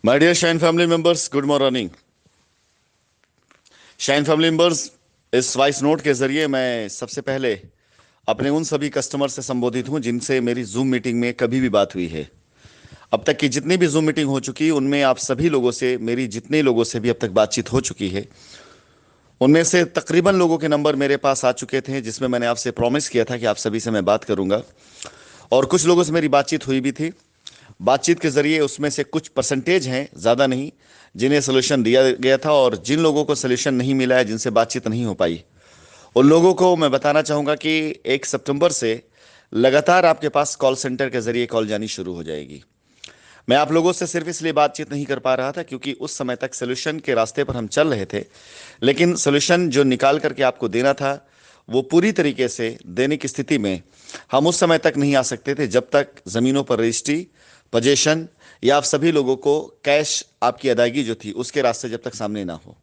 My dear Shine family members, good morning. Shine family members, इस voice note के जरिए मैं सबसे पहले अपने उन सभी कस्टमर से संबोधित हूं जिनसे मेरी जूम मीटिंग में कभी भी बात हुई है। अब तक की जितनी भी जूम मीटिंग हो चुकी उनमें आप सभी लोगों से, मेरी जितने लोगों से भी अब तक बातचीत हो चुकी है, उनमें से तकरीबन लोगों के नंबर मेरे पास आ चुके थे, जिसमें मैंने आपसे प्रॉमिस किया था कि आप सभी से मैं बात करूंगा। और कुछ लोगों से मेरी बातचीत हुई भी थी। बातचीत के जरिए उसमें से कुछ परसेंटेज हैं, ज़्यादा नहीं, जिन्हें सोल्यूशन दिया गया था, और जिन लोगों को सोल्यूशन नहीं मिला है, जिनसे बातचीत नहीं हो पाई, उन लोगों को मैं बताना चाहूँगा कि 1 सितंबर से लगातार आपके पास कॉल सेंटर के जरिए कॉल जानी शुरू हो जाएगी। मैं आप लोगों से सिर्फ इसलिए बातचीत नहीं कर पा रहा था क्योंकि उस समय तक सोल्यूशन के रास्ते पर हम चल रहे थे, लेकिन सोल्यूशन जो निकाल करके आपको देना था वो पूरी तरीके से देने की स्थिति में हम उस समय तक नहीं आ सकते थे जब तक ज़मीनों पर रजिस्ट्री, पोजेशन या आप सभी लोगों को कैश आपकी अदायगी जो थी उसके रास्ते जब तक सामने ना हो।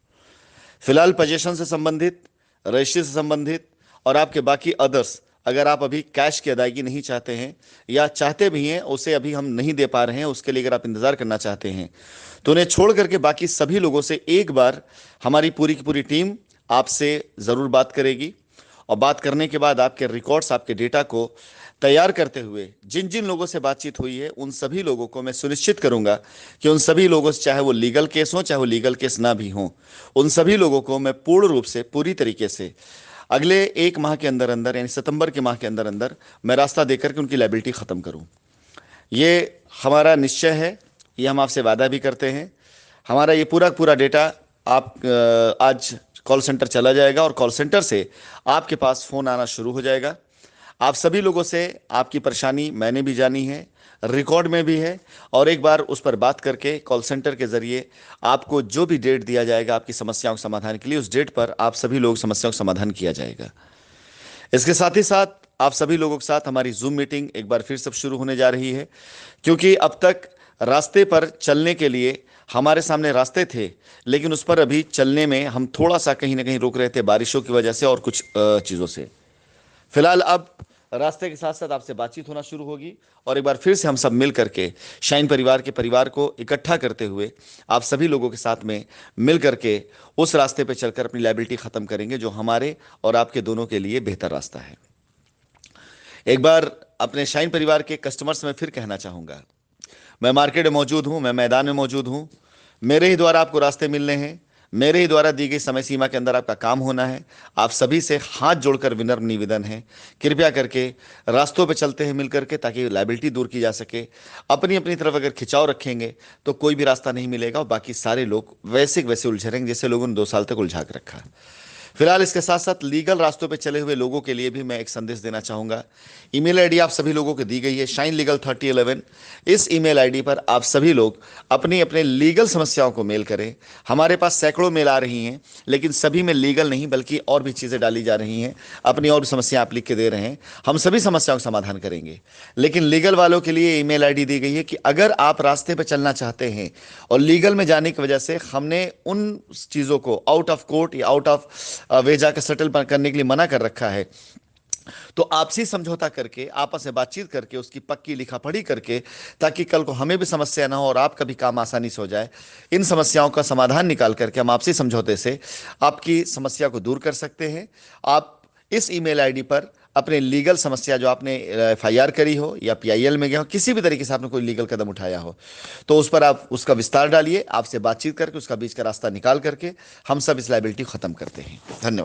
फिलहाल पोजेशन से संबंधित, रजिस्ट्री से संबंधित और आपके बाकी अदर्स, अगर आप अभी कैश की अदायगी नहीं चाहते हैं या चाहते भी हैं उसे अभी हम नहीं दे पा रहे हैं, उसके लिए अगर आप इंतज़ार करना चाहते हैं तो उन्हें छोड़ करके बाकी सभी लोगों से एक बार हमारी पूरी की पूरी टीम आपसे ज़रूर बात करेगी। और बात करने के बाद आपके रिकॉर्ड्स, आपके डेटा को तैयार करते हुए जिन जिन लोगों से बातचीत हुई है उन सभी लोगों को मैं सुनिश्चित करूंगा कि उन सभी लोगों से, चाहे वो लीगल केस हो चाहे वो लीगल केस ना भी हो, उन सभी लोगों को मैं पूर्ण रूप से, पूरी तरीके से अगले 1 माह के अंदर अंदर, यानी सितंबर के माह के अंदर अंदर मैं रास्ता देकर के उनकी लायबिलिटी ख़त्म करूं। ये हमारा निश्चय है, ये हम आपसे वादा भी करते हैं। हमारा ये पूरा पूरा डेटा आप आज कॉल सेंटर चला जाएगा और कॉल सेंटर से आपके पास फ़ोन आना शुरू हो जाएगा। आप सभी लोगों से आपकी परेशानी मैंने भी जानी है, रिकॉर्ड में भी है, और एक बार उस पर बात करके कॉल सेंटर के ज़रिए आपको जो भी डेट दिया जाएगा आपकी समस्याओं के समाधान के लिए, उस डेट पर आप सभी लोग समस्याओं का समाधान किया जाएगा। इसके साथ ही साथ आप सभी लोगों के साथ हमारी जूम मीटिंग एक बार फिर से शुरू होने जा रही है, क्योंकि अब तक रास्ते पर चलने के लिए हमारे सामने रास्ते थे, लेकिन उस पर अभी चलने में हम थोड़ा सा कहीं ना कहीं रुक रहे थे, बारिशों की वजह से और कुछ चीज़ों से। फिलहाल अब रास्ते के साथ साथ आपसे बातचीत होना शुरू होगी, और एक बार फिर से हम सब मिल करके शाइन परिवार के परिवार को इकट्ठा करते हुए आप सभी लोगों के साथ में मिल करके उस रास्ते पर चलकर अपनी लायबिलिटी ख़त्म करेंगे, जो हमारे और आपके दोनों के लिए बेहतर रास्ता है। एक बार अपने शाइन परिवार के कस्टमर्स में फिर कहना चाहूँगा, मैं मार्केट में मौजूद हूँ, मैं मैदान में मौजूद हूँ। मेरे ही द्वारा आपको रास्ते मिलने हैं, मेरे ही द्वारा दी गई समय सीमा के अंदर आपका काम होना है। आप सभी से हाथ जोड़कर विनम्र निवेदन है, कृपया करके रास्तों पे चलते हैं मिल करके, ताकि लायबिलिटी दूर की जा सके। अपनी अपनी तरफ अगर खिंचाव रखेंगे तो कोई भी रास्ता नहीं मिलेगा और बाकी सारे लोग वैसे के वैसे उलझे रहेंगे जैसे लोगों ने 2 साल तक उलझा के रखा। फिलहाल इसके साथ साथ लीगल रास्तों पे चले हुए लोगों के लिए भी मैं एक संदेश देना चाहूँगा। ईमेल आईडी आप सभी लोगों को दी गई है, ShineLegal3011। इस ईमेल आईडी पर आप सभी लोग अपनी अपने लीगल समस्याओं को मेल करें। हमारे पास सैकड़ों मेल आ रही हैं, लेकिन सभी में लीगल नहीं बल्कि और भी चीज़ें डाली जा रही हैं। अपनी और भी समस्या आप लिख के दे रहे हैं, हम सभी समस्याओं का समाधान करेंगे। लेकिन लीगल वालों के लिए ईमेल आईडी दी गई है कि अगर आप रास्ते पर चलना चाहते हैं और लीगल में जाने की वजह से हमने उन चीज़ों को आउट ऑफ कोर्ट या आउट ऑफ वे जाकर सेटल करने के लिए मना कर रखा है, तो आपसी समझौता करके, आपस में बातचीत करके, उसकी पक्की लिखा पढ़ी करके, ताकि कल को हमें भी समस्या ना हो और आपका भी काम आसानी से हो जाए, इन समस्याओं का समाधान निकाल करके हम आपसी समझौते से आपकी समस्या को दूर कर सकते हैं। आप इस ईमेल आईडी पर अपने लीगल समस्या, जो आपने FIR करी हो या PIL में गया हो, किसी भी तरीके से आपने कोई लीगल कदम उठाया हो, तो उस पर आप उसका विस्तार डालिए। आपसे बातचीत करके उसका बीच का रास्ता निकाल करके हम सब इस लायबिलिटी खत्म करते हैं। धन्यवाद।